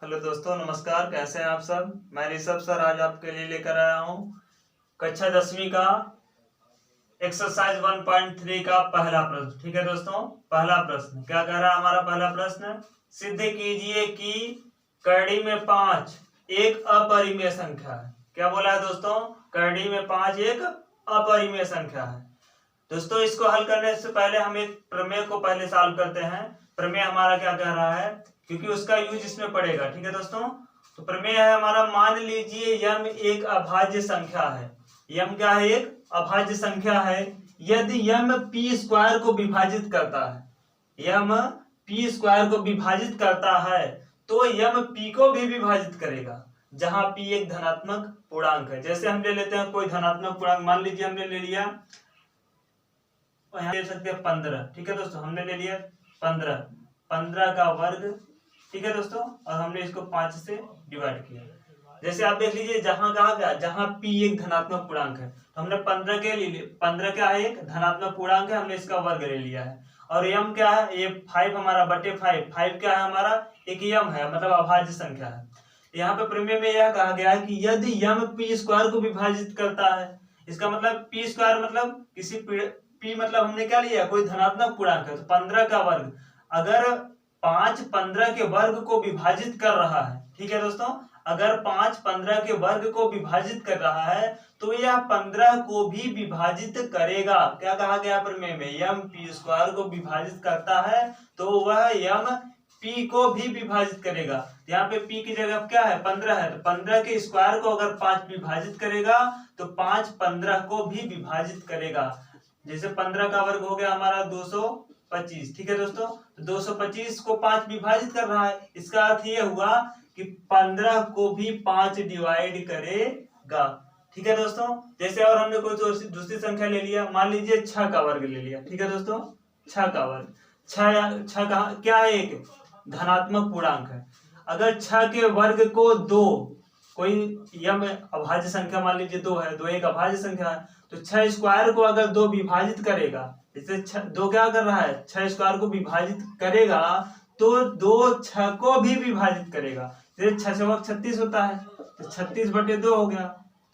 Hello दोस्तों, नमस्कार। कैसे हैं आप सब? मैं ऋषभ सर आज आपके लिए लेकर आया हूँ कक्षा 10वीं का एक्सरसाइज 1.3 का पहला प्रश्न। ठीक है दोस्तों, पहला प्रश्न क्या कह रहा है हमारा पहला प्रश्न? सिद्ध कीजिए कि कड़ी में 5 एक अपरिमेय संख्या है। क्या बोला है दोस्तों? कड़ी में 5 एक अपरिमेय संख्या है। दोस्तों, इसको हल करने से पहले हम एक प्रमेय को पहले सॉल्व करते हैं। प्रमेय हमारा क्या कह रहा है, क्योंकि उसका यूज इसमें पड़ेगा। ठीक है दोस्तों, तो प्रमेय है हमारा, मान लीजिए यम एक अभाज्य संख्या है। यम क्या है? एक अभाज्य संख्या है। यदि यम पी स्क्वायर को विभाजित करता है, यम पी स्क्वायर को विभाजित करता है तो यम पी को भी विभाजित करेगा, जहां पी एक धनात्मक पूर्णांक है। जैसे हम ले लेते हैं कोई धनात्मक पूर्णांक, मान लीजिए हमने ले लिया, यहाँ ले सकते हैं 15। ठीक है दोस्तों, हमने ले लिया 15 का वर्ग। ठीक है दोस्तों, और हमने इसको 5 से डिवाइड किया। जैसे आप देख लीजिए, जहां कहा गया, जहां p एक धनात्मक पूर्णांक है तो हमने 15 के लिए, 15 क्या है? एक धनात्मक पूर्णांक है, हमने इसका वर्ग ले लिया है। और m क्या है? ये 5 हमारा बटे 5 क्या है हमारा? एक m है, मतलब अभाज्य संख्या है। यहाँ पे प्रमेय में यह कहा गया है कि यदि m p स्क्वायर को विभाजित करता है, इसका मतलब p स्क्वायर मतलब किसी p मतलब हमने क्या लिया? कोई धनात्मक पूर्णांक है, तो 15 का वर्ग। अगर 5 15 के वर्ग को विभाजित कर रहा है, ठीक है दोस्तों, अगर 5 15 के वर्ग को विभाजित कर रहा है तो यह 15 को भी विभाजित करेगा। क्या कहा गया प्रमेय में? यम पी स्क्वायर को विभाजित करता है तो वह यम पी को भी विभाजित करेगा। यहाँ पे पी की जगह क्या है? 15 है, तो 15 के स्क्वायर को अगर 5 विभाजित करेगा तो 5 15 को भी विभाजित करेगा। जैसे 15 का वर्ग हो गया हमारा 225। ठीक है दोस्तों, तो 225 को 5 विभाजित कर रहा है, इसका अर्थ ये हुआ कि 15 को भी 5 डिवाइड करेगा। ठीक है दोस्तों, जैसे और हमने कोई दूसरी संख्या ले लिया, मान लीजिए 6 का वर्ग ले लिया। ठीक है दोस्तों, 6 का वर्ग, 6 का क्या है? एक धनात्मक पूर्णांक है। अगर 6 के वर्ग को 2, कोई यम अभाज्य संख्या मान लीजिए 2 है, 2 एक अभाज्य संख्या है, तो 6 स्क्वायर को अगर 2 विभाजित करेगा, जैसे 2 क्या कर रहा है? 6 स्क्वायर को विभाजित करेगा तो 2 6 को भी विभाजित करेगा। जैसे 6 6 36 होता है, तो 36 बटे 2 हो गया,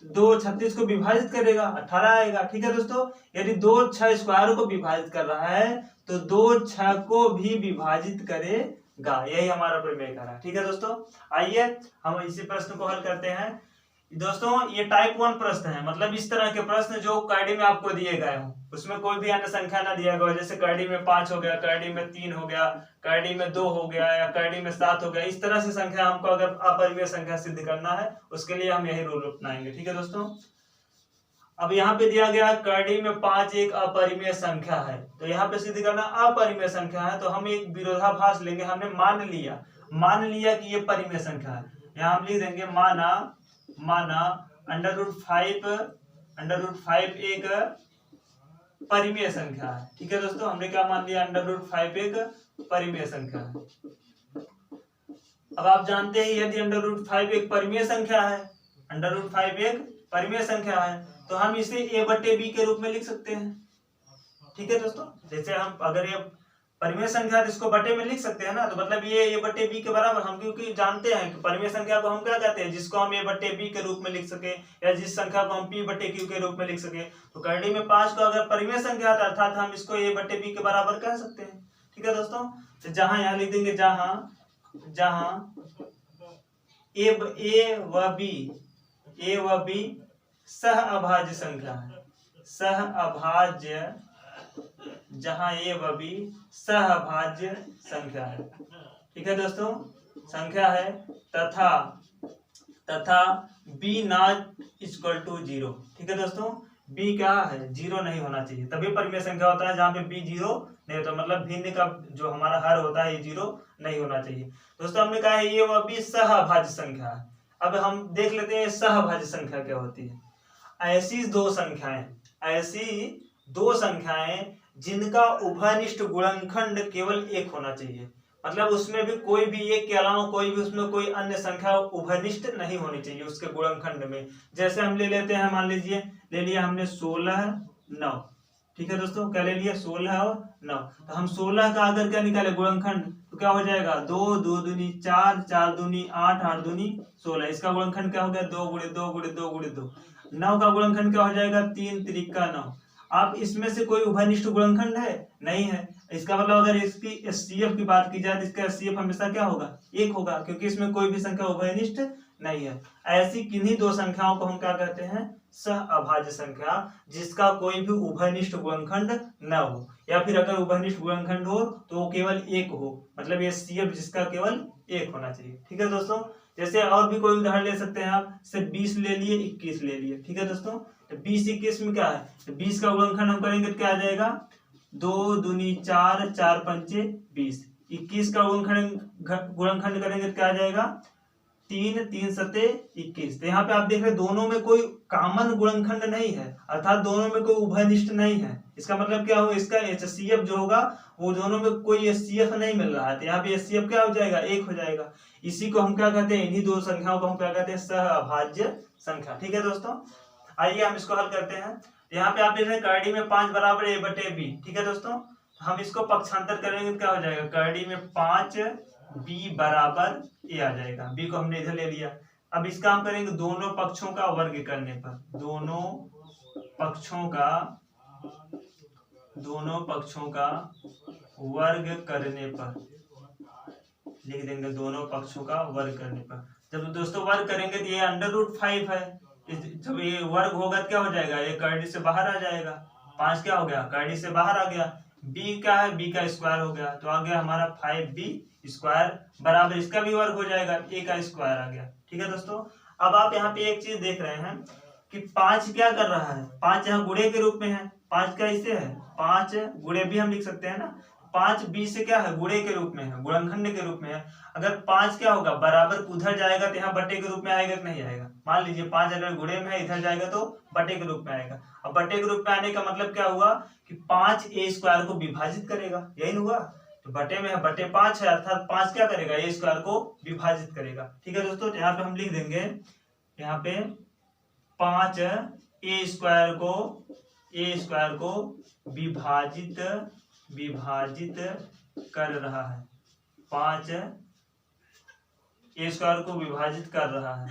तो 2 36 को विभाजित करेगा, 18 आएगा। ठीक है दोस्तों, यदि 2 6 स्क्वायर को विभाजित कर रहा है तो 2 6 को भी विभाजित करेगा। यही हमारा प्रमेय कर रहा है। ठीक है दोस्तों, आइए हम इसी प्रश्न को हल करते हैं। दोस्तों, ये टाइप 1 प्रश्न है, मतलब इस तरह के प्रश्न जो कड़ी में आपको दिए गए हों, उसमें कोई भी अन्य संख्या ना दिया गया। जैसे कड़ी में 5 हो गया, कड़ी में 3 हो गया, कड़ी में 2 हो गया, या कड़ी में 7 हो गया। इस तरह से संख्या हमको अगर अपरिमेय संख्या सिद्ध करना है, उसके लिए हम यही रूल अपनाएंगे। ठीक है दोस्तों, अब यहाँ पे दिया गया कड़ी में 5 एक अपरिमेय संख्या है, तो यहाँ पे सिद्ध करना अपरिमेय संख्या है, तो हम एक विरोधाभास लेंगे। हमने मान लिया कि ये परिमेय संख्या है। यहाँ हम लिख देंगे माना √5 एक परिमेय संख्या है। ठीक है दोस्तों, हमने क्या मान लिया? √5 एक परिमेय संख्या है। अब आप जानते हैं यदि √5 एक परिमेय संख्या है, √5 एक परिमेय संख्या है, तो हम इसे a/b के रूप में लिख सकते हैं। ठीक है दोस्तों, जैसे हम अगर ये परिमेय संख्या तो इसको बटे में लिख सकते हैं ना, तो मतलब ये a/b के बराबर। हम क्योंकि जानते हैं कि परिमेय संख्या को हम क्या कहते हैं? जिसको हम a/b के रूप में लिख सके, या जिस संख्या को हम p/q के रूप में लिख सके। तो कड़ी में 5 को अगर परिमेय संख्या था, अर्थात हम इसको a/b के बराबर कह सकते हैं। ठीक है दोस्तों, तो जहां यहाँ लिख देंगे, जहां a व b सह अभाज्य संख्या है, सह अभाज्य, जहां a व b सह अभाज्य संख्या है। ठीक है दोस्तों, संख्या है, तथा b नॉट इक्वल टू 0। ठीक है दोस्तों, b क्या है? 0 नहीं होना चाहिए, तभी परिमेय संख्या होता है। जहां पे b 0 नहीं होता, मतलब भिन्न का जो हमारा हर होता है ये 0 नहीं होना चाहिए। दोस्तों, हमने कहा है a व b सह अभाज्य संख्या है। अब हम देख लेते हैं सह अभाज्य संख्या क्या होती है। ऐसी दो संख्याएं जिनका उभयनिष्ठ गुणनखंड केवल 1 होना चाहिए, मतलब उसमें भी कोई भी एक के अलावा कोई भी उसमें कोई अन्य संख्या उभयनिष्ठ नहीं होनी चाहिए उसके गुणनखंड में। जैसे हम ले लेते हैं, मान लीजिए ले लिया हमने 16 9। ठीक है दोस्तों, क्या ले लिया 16 और 9। तो हम 16 का अगर क्या निकाले गुणनखंड, तो क्या हो जाएगा 2 2 दूनी 4 4 दूनी 8 8 दूनी 16। इसका गुणनखंड क्या हो गया 2 गुणे 2 गुणे 2 गुणे 2। 9 का गुणनखंड क्या हो जाएगा 3 त्रिका 9। अब इसमें से कोई उभयनिष्ठ गुणनखंड है नहीं है, इसका मतलब अगर इसकी एचसीएफ की बात की जाए तो इसका एचसीएफ हमेशा क्या होगा 1 होगा, क्योंकि इसमें कोई भी संख्या उभयनिष्ठ नहीं है। ऐसी किन्हीं दो संख्याओं को हम क्या कहते हैं सह अभाज्य संख्या, जिसका कोई भी उभयनिष्ठ गुणनखंड न हो, या फिर अगर उभयनिष्ठ गुणनखंड हो तो वो केवल 1 हो, मतलब एचसीएफ जिसका केवल 1 होना चाहिए। ठीक है दोस्तों, जैसे और भी कोई उदाहरण ले सकते हैं आप, सिर्फ 20 ले लिए 21 ले लिए। ठीक है दोस्तों, तो 20 21 में क्या है, तो 20 का गुणनखंड हम करेंगे तो क्या आ जाएगा 2 दूनी 4 4 पंचे 20। 21 का गुणनखंड करेंगे तो क्या आ जाएगा 3 3 सते 21। तो यहाँ पे आप देख रहे हैं दोनों में कोई कॉमन गुणनखंड नहीं है, अर्थात दोनों में कोई उभयनिष्ठ नहीं है। इसका मतलब क्या हो, इसका एचसीएफ जो होगा वो दोनों में कोई एचसीएफ नहीं मिल रहा है, तो यहाँ पे एचसीएफ क्या हो जाएगा 1 हो जाएगा। इसी को हम क्या कहते हैं, इन्हीं दो संख्याओं को हम क्या कहते हैं सह अभाज्य संख्या। ठीक है दोस्तों, आइए हम इसको हल करते हैं। यहाँ पे आप देख रहे हैं करड़ी में 5 बराबर a बटे b। ठीक है दोस्तों, हम इसको पक्षांतर करेंगे तो क्या हो जाएगा करड़ी में 5 b बराबर a आ जाएगा। b को हमने इधर ले लिया। अब इसका हम करेंगे दोनों पक्षों का वर्ग करने पर, दोनों पक्षों का वर्ग करने पर लिख देंगे, दोनों पक्षों का वर्ग करने पर। जब दोस्तों वर्ग करेंगे तो ये √5 है, जब ये वर्ग होगा तो क्या हो जाएगा ये करड़ी से बाहर आ जाएगा। 5 क्या हो गया करड़ी से बाहर आ गया। b क्या है b का स्क्वायर हो गया, तो आ गया हमारा 5b स्क्वायर बराबर इसका भी वर्ग हो जाएगा a का स्क्वायर आ गया। ठीक है दोस्तों, अब आप यहाँ पे एक चीज देख रहे हैं कि 5 क्या कर रहा है, 5 यहाँ गुणे के रूप में है। 5 क्या इसे है 5 गुणे भी हम लिख सकते हैं ना, 5 b से क्या है गुणे के रूप में है, गुणनखंड के रूप में है। अगर 5 क्या होगा बराबर उधर जाएगा तो यहाँ बट्टे के रूप में आएगा कि नहीं आएगा। मान लीजिए 5 अगर गुणे में है इधर जाएगा तो बट्टे के रूप में आएगा। अब बट्टे के रूप में आने का मतलब क्या हुआ कि 5 a स्क्वायर को विभाजित करेगा, यही ना हुआ। तो बटे में है बटे 5 है, अर्थात 5 क्या करेगा a स्क्वायर को विभाजित करेगा। ठीक है दोस्तों, यहाँ पे हम लिख देंगे यहाँ पे 5 a स्क्वायर को विभाजित कर रहा है, 5 a स्क्वायर को विभाजित कर रहा है।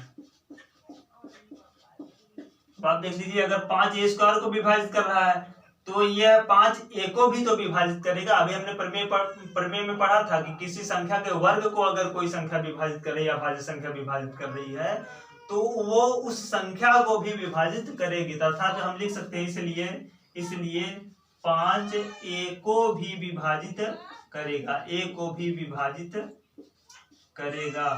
आप देख लीजिए अगर 5 a स्क्वायर को विभाजित कर रहा है तो यह 5 a को भी तो विभाजित करेगा। अभी हमने प्रमेय में पढ़ा था कि किसी संख्या के वर्ग को अगर कोई संख्या विभाजित कर रही है या भाज्य संख्या विभाजित कर रही है तो वो उस संख्या को भी विभाजित करेगी, अर्थात हम लिख सकते हैं इसलिए 5 a को भी विभाजित करेगा, a को भी विभाजित करेगा।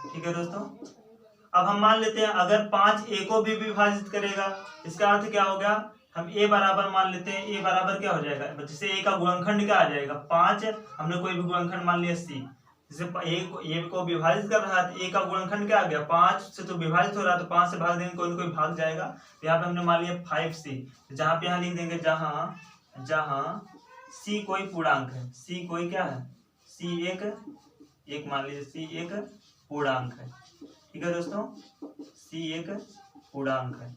ठीक है दोस्तों, अब हम मान लेते हैं अगर 5 a को भी विभाजित करेगा, इसका अर्थ क्या हो गया, हम a बराबर मान लेते हैं, a बराबर क्या हो जाएगा, जैसे a का गुणनखंड क्या आ जाएगा 5, हमने कोई भी गुणनखंड मान लिया c, जैसे a को विभाजित कर रहा है तो a का गुणनखंड क्या आ गया 5 से तो विभाजित हो रहा है तो 5 से भाग देंगे कोई ना कोई भाग जाएगा। तो यहाँ पे हमने मान लिया 5c, जहाँ पे यहाँ लिख देंगे जहाँ c कोई पूर्णांक है, c कोई क्या है c एक मान लीजिए c एक पूर्णांक है। ठीक है दोस्तों, c एक पूर्णांक है,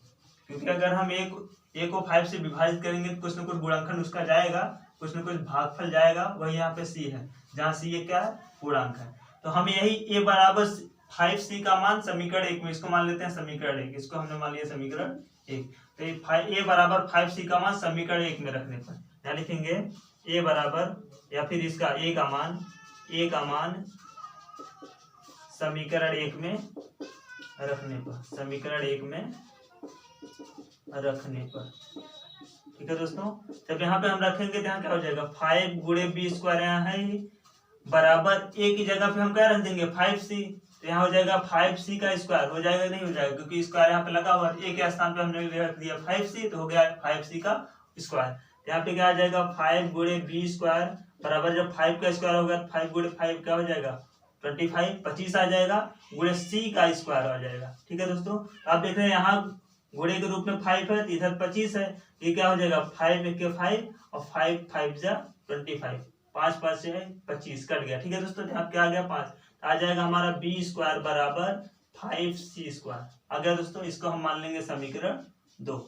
क्योंकि अगर हम a को 5 से विभाजित करेंगे तो कुछ न कुछ गुणनखंड उसका जाएगा, कुछ न कुछ भागफल जाएगा, वही यहाँ पे c है, जहाँ c एक क्या है पूर्णांक है। तो हम यही a बराबर 5c का मान समीकरण 1 में, इसको मान लेते हैं समीकरण 1, इसको हमने मान लिया समीकरण 1। तो a बराबर 5c का मान समीकरण 1 में रखने पर क्या लिखेंगे, a बराबर या फिर इसका a का मान समीकरण 1 में रखने पर, ठीक है दोस्तों। जब यहाँ पे हम रखेंगे तो यहाँ क्या हो जाएगा 5 गुणे b स्क्वायर यहाँ है बराबर a की जगह पे हम क्या रख देंगे 5c, तो यहाँ हो जाएगा 5c का स्क्वायर, हो जाएगा नहीं हो जाएगा, क्योंकि स्क्वायर यहाँ पे लगा हुआ है, a के स्थान पे हमने रख दिया 5c, तो हो गया 5c का स्क्वायर। यहाँ पे क्या आ जाएगा 5 गुणे b स्क्वायर बराबर, जब 5 का स्क्वायर होगा 5 गुणे 5 क्या हो जाएगा 25 आ जाएगा, गुणे c का स्क्वायर आ जाएगा। ठीक है दोस्तों, आप देख रहे हैं यहाँ गुणे के रूप में 5 है तो इधर 25 है, ये क्या हो जाएगा 5 1 के 5 और 5 5 जा 25, 5 5 से 25 कट गया। ठीक है दोस्तों, यहाँ क्या आ गया 5, आ जाएगा हमारा b स्क्वायर बराबर 5c²। आ गया दोस्तों, इसको हम मान लेंगे समीकरण 2।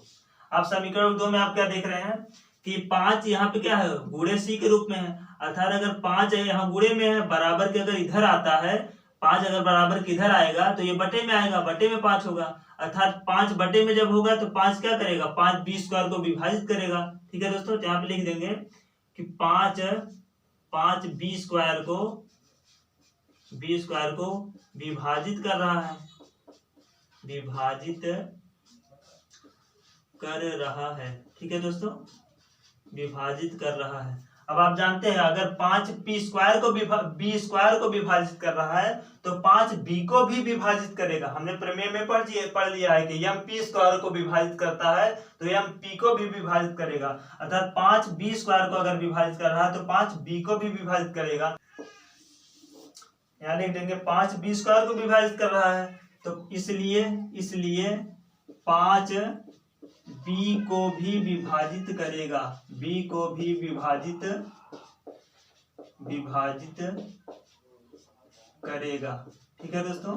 अब समीकरण 2 में आप क्या देख रहे हैं कि 5 यहाँ पे क्या है, गुणे c के रूप में है, अर्थात अगर 5 है यहाँ गुणे में है, बराबर के अगर इधर आता है, 5 अगर बराबर किधर आएगा तो ये बटे में आएगा, बटे में 5 होगा, अर्थात 5 बटे में जब होगा तो 5 क्या करेगा, 5 b² को विभाजित करेगा। ठीक है दोस्तों, तो यहाँ पे लिख देंगे कि 5 b² को विभाजित कर रहा है, विभाजित कर रहा है। ठीक है दोस्तों, विभाजित कर रहा है। अब आप जानते हैं अगर 5 p² को b² को विभाजित कर रहा है तो 5 b को भी विभाजित करेगा। हमने प्रमेय में पढ़ लिया है कि m p² को विभाजित करता है तो m p को भी विभाजित करेगा, अर्थात 5 b² को अगर विभाजित कर रहा है तो 5 b को भी विभाजित करेगा। यहाँ लिख देंगे 5 b² को विभाजित कर रहा है तो इसलिए 5 b को भी विभाजित करेगा, b को भी विभाजित करेगा। ठीक है दोस्तों,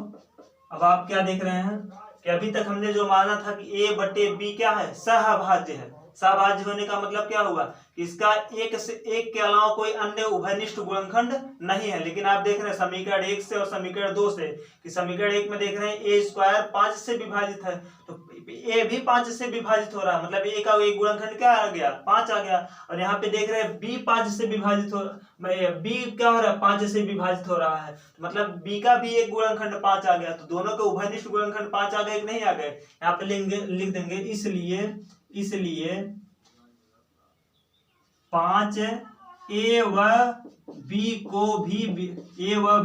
अब आप क्या देख रहे हैं कि अभी तक हमने जो माना था कि a बटे b क्या है, सहभाज्य है। सहभाज्य होने का मतलब क्या हुआ कि इसका एक के अलावा कोई अन्य उभयनिष्ठ गुणनखंड नहीं है। लेकिन आप देख रहे हैं समीकरण 1 से और समीकरण 2 से कि समीकरण 1 में देख रहे हैं a² 5 से विभाजित है तो a भी 5 से विभाजित हो रहा है, मतलब a का एक गुणनखंड क्या आ गया, 5 आ गया। और यहाँ पे देख रहे हैं b 5 से विभाजित हो, b क्या हो रहा है, 5 से विभाजित हो रहा है, मतलब b का भी एक गुणनखंड 5 आ गया। तो दोनों के उभयनिष्ठ गुणनखंड 5 आ गए कि नहीं आ गए, यहाँ पे लिख देंगे इसलिए 5 a व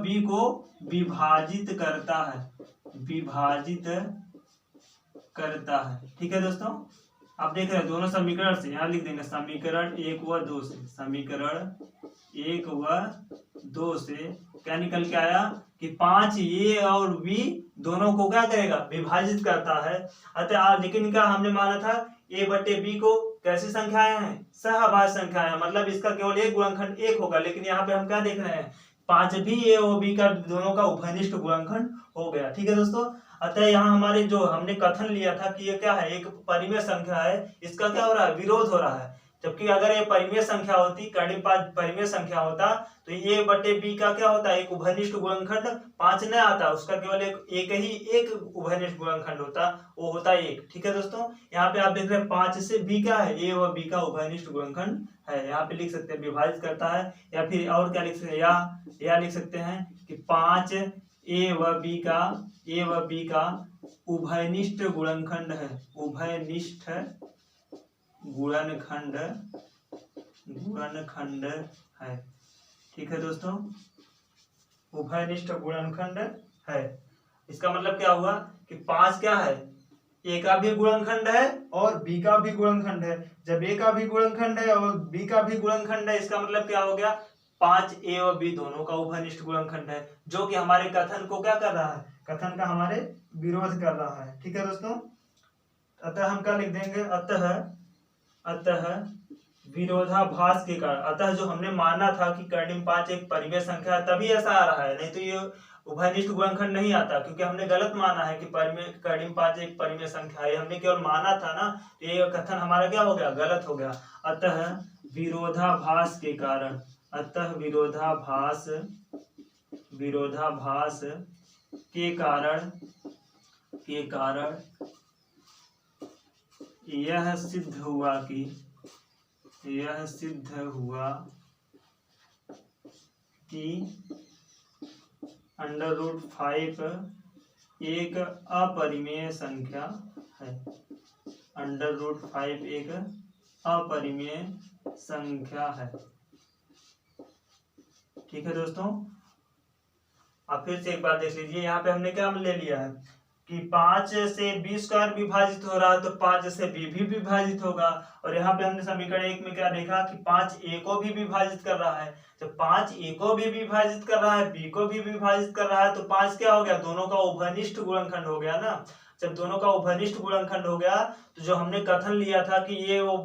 b को विभाजित करता है। ठीक है दोस्तों, आप देख रहे हैं दोनों समीकरण से, यहाँ लिख देंगे समीकरण 1 व 2 से, समीकरण 1 व 2 से क्या निकल के आया कि 5 a और b दोनों को क्या करेगा, विभाजित करता है। अतः लेकिन क्या हमने माना था a बटे b को कैसी संख्याएं हैं, सहभाज्य संख्याएं हैं, मतलब इसका केवल एक गुणनखंड 1 होगा। लेकिन यहाँ पे हम क्या देख रहे हैं, 5 भी a और b का दोनों का उभयनिष्ठ गुणनखंड हो गया। ठीक है दोस्तों, अतः यहाँ हमारे जो हमने कथन लिया था कि ये क्या है, एक परिमेय संख्या है, इसका क्या हो रहा है, विरोध हो रहा है। जबकि अगर ये परिमेय संख्या होती, कर्णिम परिमेय संख्या होता तो a बटे b का क्या होता, एक उभयनिष्ठ गुणनखंड 5 न आता, उसका केवल एक उभयनिष्ठ गुणनखंड होता, वो होता 1। ठीक है दोस्तों, यहाँ पे आप देख रहे हैं 5 से b क्या है, a व b का उभयनिष्ठ गुणनखंड है। यहाँ पे लिख सकते हैं विभाजित करता है, या फिर और क्या लिख सकते हैं, या लिख सकते हैं कि 5 a व b का उभयनिष्ठ गुणनखंड है, उभयनिष्ठ गुणनखंड है। ठीक है दोस्तों, उभयनिष्ठ गुणनखंड है। इसका मतलब क्या हुआ कि 5 क्या है, a का भी गुणनखंड है और b का भी गुणनखंड है। जब a का भी गुणनखंड है और b का भी गुणनखंड है, इसका मतलब क्या हो गया, 5 a और b दोनों का उभयनिष्ठ गुणनखंड है, जो कि हमारे कथन को क्या कर रहा है, कथन का हमारे विरोध कर रहा है। ठीक है दोस्तों, अतः हम क्या लिख देंगे, अतः विरोधाभास के कारण, अतः जो हमने माना था कि कर्णिम 5 एक परिमेय संख्या है तभी ऐसा आ रहा है, नहीं तो ये उभयनिष्ठ गुणनखंड नहीं आता, क्योंकि हमने गलत माना है कि कर्णिम 5 एक परिमेय संख्या है, हमने केवल माना था ना, तो ये कथन हमारा क्या हो गया, गलत हो गया। अतः विरोधाभास के कारण, अतः विरोधाभास के कारण यह सिद्ध हुआ कि √5 एक अपरिमेय संख्या है, √5 एक अपरिमेय संख्या है। ठीक है दोस्तों, आप फिर से एक बार देख लीजिए, यहाँ पे हमने क्या ले लिया है कि 5 से b² विभाजित हो रहा है तो 5 से b भी विभाजित होगा। और यहाँ पे हमने समीकरण 1 में क्या देखा कि 5 a को भी विभाजित कर रहा है, जब 5 a को भी विभाजित कर रहा है, b को भी विभाजित कर रहा है तो 5 क्या हो गया, दोनों का उभयनिष्ठ गुणनखंड हो गया ना। जब दोनों का उभयनिष्ठ गुणनखंड हो गया तो जो हमने कथन लिया था कि ये और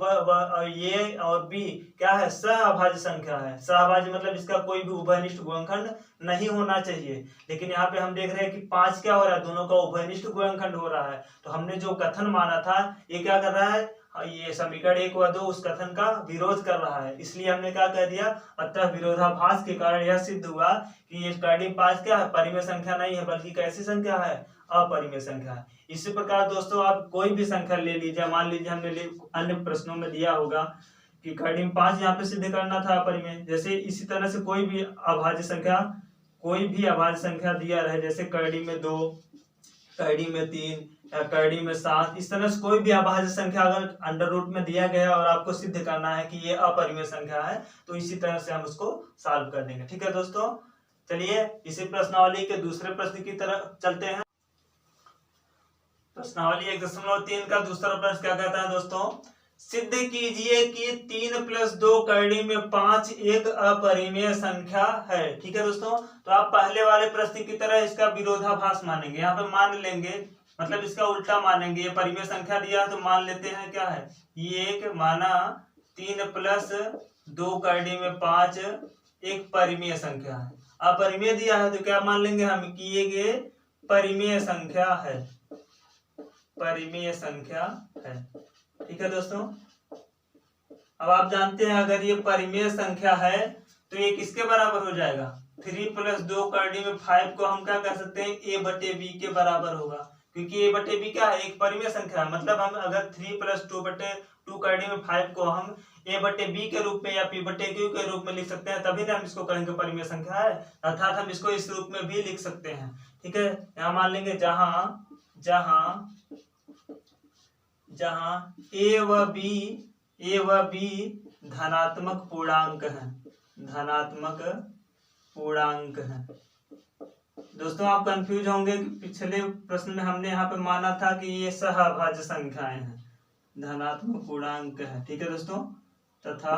बी क्या है, सहअभाज्य संख्या है। सहअभाज्य मतलब इसका कोई भी उभयनिष्ठ गुणनखंड नहीं होना चाहिए। लेकिन यहाँ पे हम देख रहे हैं कि 5 क्या हो रहा है, दोनों का उभयनिष्ठ गुणनखंड हो रहा है। तो हमने जो कथन माना था ये क्या कर रहा है, ये समीकरण 1 व 2 उस कथन का विरोध कर रहा है। इसलिए हमने क्या कह दिया, अतः विरोधाभास के कारण यह सिद्ध हुआ कि ये कर्डिम 5 क्या है, परिमेय संख्या नहीं है, बल्कि कैसी संख्या है, अपरिमेय संख्या है। इसी प्रकार दोस्तों आप कोई भी संख्या ले लीजिए, मान लीजिए हमने अन्य प्रश्नों में दिया होगा कि कर्डिम 5 यहाँ पे सिद्ध करना था अपरिमेय। जैसे इसी तरह से कोई भी अभाज्य संख्या दिया रहे, जैसे कर्डिम में 2, कर्डिम में 3 या कर्डिम में 7, इस तरह से कोई भी अभाज्य संख्या अगर अंडर रूट में दिया गया और आपको सिद्ध करना है कि ये अपरिमेय संख्या है, तो इसी तरह से हम उसको सॉल्व कर देंगे। ठीक है दोस्तों, चलिए इसी प्रश्नावली के दूसरे प्रश्न की तरफ चलते हैं। प्रश्नावली 1.3 का दूसरा प्रश्न क्या कहता है दोस्तों, सिद्ध कीजिए कि 3 + 2 कर्डिम में 5 एक अपरिमेय संख्या है। ठीक है दोस्तों, तो आप पहले वाले प्रश्न की तरह इसका विरोधाभास मानेंगे, यहाँ पे मान लेंगे, मतलब इसका उल्टा मानेंगे। ये परिमेय संख्या दिया है तो मान लेते हैं क्या है, ये एक माना 3 + 2 कर्डिम में 5 एक परिमेय संख्या है। अपरिमेय दिया है तो क्या मान लेंगे हम कि ये परिमेय संख्या है, परिमेय संख्या है। ठीक है दोस्तों, अब आप जानते हैं अगर ये परिमेय संख्या है तो ये किसके बराबर हो जाएगा, 3 + 2 कर्डिम में 5 को हम क्या कह सकते हैं, a/b के बराबर होगा, क्योंकि a/b क्या है, एक परिमेय संख्या है। मतलब हम अगर 3 + 2/2 कर्डिम में 5 को हम a/b के रूप में या p/q के रूप में लिख सकते हैं, तभी ना हम इसको कहेंगे परिमेय संख्या है, अर्थात हम इसको इस रूप में भी लिख सकते हैं। ठीक है, यहाँ मान लेंगे जहां a व b धनात्मक पूर्णांक है, धनात्मक पूर्णांक है। दोस्तों आप कंफ्यूज होंगे कि पिछले प्रश्न में हमने यहाँ पे माना था कि ये सहअभाज्य संख्याएं हैं, धनात्मक पूर्णांक है। ठीक है दोस्तों, तथा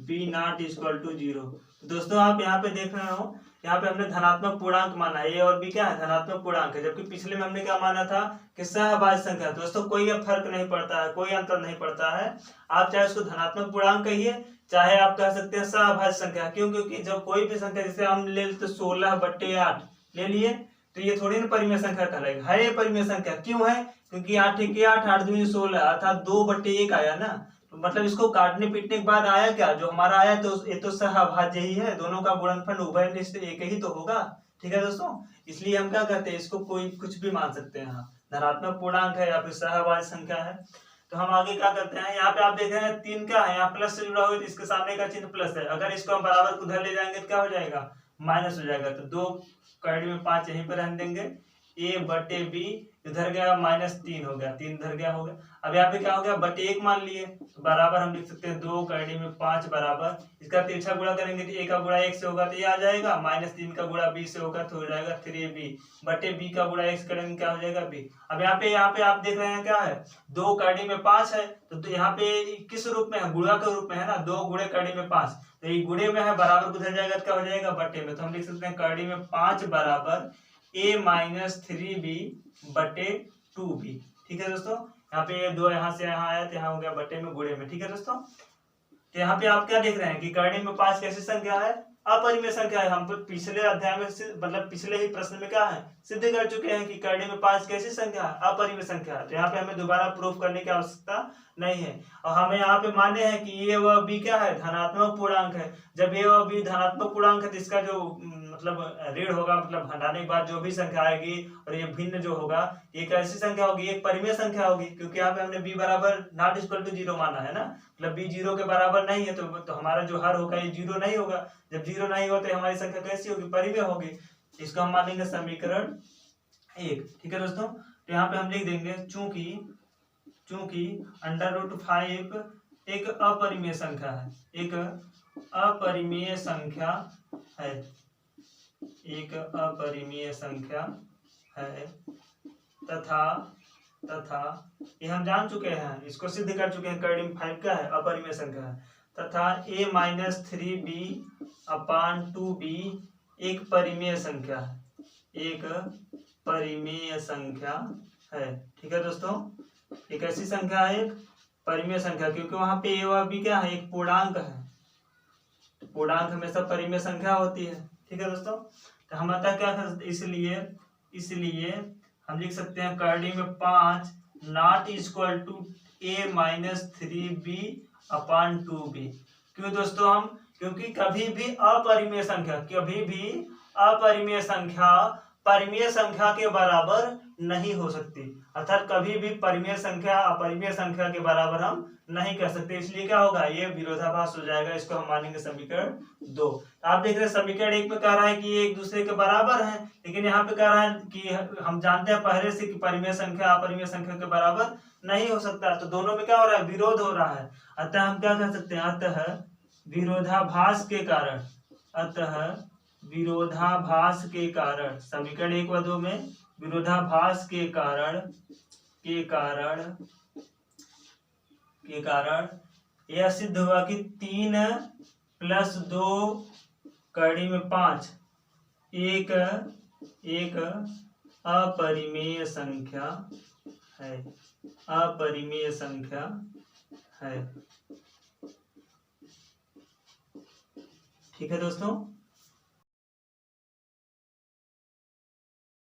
b not = 0। दोस्तों आप यहाँ पे देख रहे हो, यहाँ पे हमने धनात्मक पूर्णांक माना है, ए और बी क्या है, धनात्मक पूर्णांक है, जबकि पिछले में हमने क्या माना था कि सहअभाज्य संख्या। दोस्तों कोई अब फर्क नहीं पड़ता है, कोई अंतर नहीं पड़ता है, आप चाहे उसको धनात्मक पूर्णांक कहिए, चाहे आप कह सकते हैं सहअभाज्य संख्या। क्यों, क्योंकि जब कोई भी संख्या, जैसे हम ले लेते 16/8 ले लिए, तो ये थोड़ी ना परिमेय संख्या कहलाएगा, है ये परिमेय संख्या। क्यों है, क्योंकि 8 × 8 8 × 2 = 16 अर्थात 2/1 आया ना, तो मतलब इसको काटने पीटने के बाद आया क्या, जो हमारा आया, तो ये तो सहअभाज्य ही है, दोनों का गुणनफल उभयनिष्ठ एक ही तो होगा। ठीक है दोस्तों, इसलिए हम क्या कहते हैं, इसको कोई कुछ भी मान सकते हैं, धनात्मक पूर्णांक है या फिर सहअभाज्य संख्या है। तो हम आगे क्या करते हैं, यहाँ पे आप देख रहे हैं 3 क्या है, यहाँ प्लस से जुड़ा हुआ है, इसके सामने का चिन्ह प्लस है, अगर इसको हम बराबर को उधर ले जाएंगे तो क्या हो जाएगा, माइनस हो जाएगा। तो 2 कर्डिम में 5 यहीं पर रहने देंगे, a/b इधर गया -3 हो गया, 3 इधर गया हो गया। अब यहाँ पे क्या हो गया, /1 मान लिए, तो बराबर हम लिख सकते हैं 2 कर्डिम में 5 बराबर, इसका तिरछा गुणा करेंगे तो a का गुणा 1 से होगा तो ये आ जाएगा, -3 का गुणा b से होगा तो हो जाएगा 3b/b का गुणा x करेंगे क्या हो जाएगा b। अब यहाँ पे आप देख रहे हैं क्या है, 2 कर्डिम में 5 है, तो यहाँ पे किस रूप में है, गुणा के रूप में है ना, 2 गुणे कर्डिम में 5, तो ये गुणे में है, बराबर गुजर जाएगा तो क्या हो जाएगा, बटे में। तो हम लिख सकते हैं कर्डिम में 5 बराबर a - 3b/2b। ठीक है दोस्तों, यहाँ पे 2 यहाँ से यहाँ आया तो यहाँ हो गया बटे में गुणे में। ठीक है दोस्तों, तो यहाँ पे आप क्या देख रहे हैं कि कर्डिम में 5 कैसी संख्या है, अपरिमेय संख्या है। हम पिछले अध्याय में मतलब पिछले ही प्रश्न में क्या है, सिद्ध कर चुके हैं कि कर्डिम में 5 कैसी संख्या है, अपरिमेय संख्या है। तो यहाँ पे हमें दोबारा प्रूफ करने की आवश्यकता नहीं है, और हमें यहाँ पे माने हैं कि ए व बी क्या है, धनात्मक पूर्णांक है। जब ए व बी धनात्मक पूर्णांक है तो इसका जो मतलब ऋण होगा, मतलब घटाने के बाद जो भी संख्या आएगी और ये भिन्न जो होगा, ये कैसी संख्या होगी, एक परिमेय संख्या होगी, क्योंकि यहाँ पे हमने b = 0 माना है ना, मतलब b 0 के बराबर नहीं है, तो हमारा जो हर होगा ये 0 नहीं होगा। जब 0 नहीं होगा तो हमारी संख्या कैसी होगी, परिमेय होगी। इसको हम मानेंगे समीकरण 1। ठीक है दोस्तों, तो यहाँ पे हम लिख देंगे चूंकि √5 एक अपरिमेय संख्या है, एक अपरिमेय संख्या है, एक अपरिमेय संख्या है, तथा ये हम जान चुके हैं, इसको सिद्ध कर चुके हैं, कर्डिम 5 क्या है, अपरिमेय संख्या है, तथा a - 3b/2b एक परिमेय संख्या है, एक परिमेय संख्या है। ठीक है दोस्तों, एक ऐसी संख्या है, एक परिमेय संख्या, क्योंकि वहां पे ए और बी क्या है, एक पूर्णांक है। पूर्णांक हमेशा परिमेय संख्या होती है। ठीक है दोस्तों, तो हम अतः क्या कर सकते, इसलिए हम लिख सकते हैं करड़ी में 5 not equal to a-3b upon 2b। क्यों दोस्तों, हम क्योंकि कभी भी अपरिमेय संख्या परिमेय संख्या के बराबर नहीं हो सकती, अर्थात कभी भी परिमेय संख्या अपरिमेय संख्या के बराबर हम नहीं कर सकते, इसलिए क्या होगा, ये विरोधाभास हो जाएगा। इसको हम मानेंगे समीकरण 2। आप देख रहे हैं समीकरण 1 में कह रहा है कि ये एक दूसरे के बराबर है, लेकिन यहाँ पे कह रहा है कि हम जानते हैं पहले से कि परिमेय संख्या अपरिमेय संख्या के बराबर नहीं हो सकता, तो दोनों में क्या हो रहा है, विरोध हो रहा है। अतः हम क्या कर सकते हैं, अतः विरोधाभास के कारण समीकरण 1 व 2 में विरोधाभास के कारण यह सिद्ध हुआ कि 3 + 2 कड़ी में 5 एक अपरिमेय संख्या है। ठीक है दोस्तों।